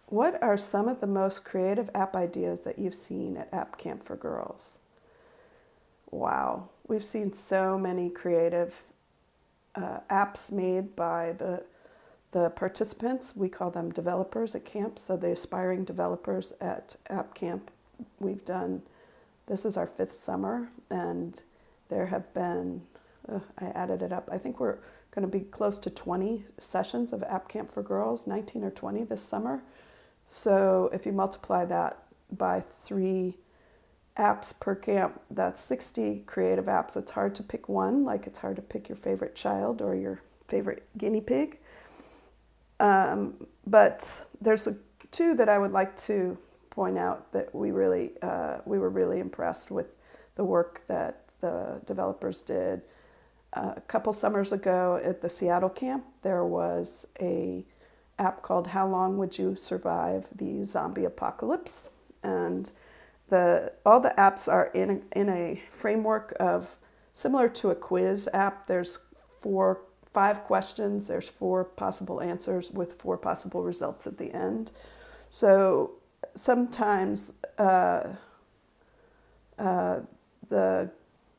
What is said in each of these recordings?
what are some of the most creative app ideas that you've seen at App Camp for Girls? Wow, we've seen so many creative apps made by the participants. We call them developers at camp, so the aspiring developers at App Camp. This is our 5th summer, and there have been, I added it up, I think we're going to be close to 20 sessions of App Camp for Girls, 19 or 20 this summer. So if you multiply that by 3 apps per camp, that's 60 creative apps. It's hard to pick one, like it's hard to pick your favorite child or your favorite guinea pig. But there's 2 that I would like to point out that we were really impressed with the work that the developers did. A couple summers ago at the Seattle camp, there was a app called How Long Would You Survive the Zombie Apocalypse? And all the apps are in a framework of, similar to a quiz app. There's 5 questions, there's 4 possible answers with 4 possible results at the end. So sometimes the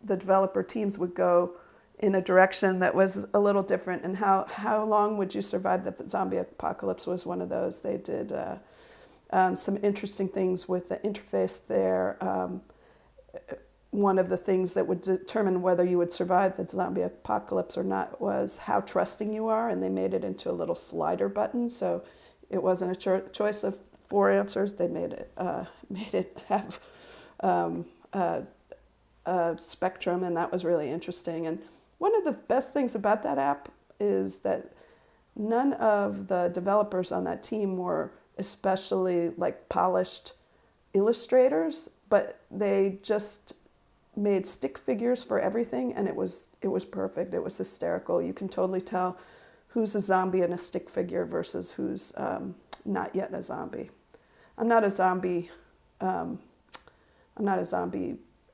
developer teams would go in a direction that was a little different. And how long would you survive the zombie apocalypse was one of those. They did some interesting things with the interface there. One of the things that would determine whether you would survive the zombie apocalypse or not was how trusting you are, and they made it into a little slider button. So it wasn't a choice of 4 answers. They made it have a spectrum, and that was really interesting. And one of the best things about that app is that none of the developers on that team were especially like polished illustrators, but they just made stick figures for everything, and it was perfect. It was hysterical. You can totally tell who's a zombie in a stick figure versus who's not yet a zombie. I'm not a zombie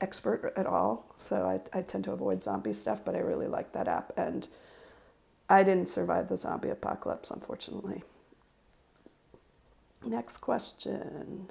expert at all, so I tend to avoid zombie stuff, but I really like that app, and I didn't survive the zombie apocalypse, unfortunately. Next question.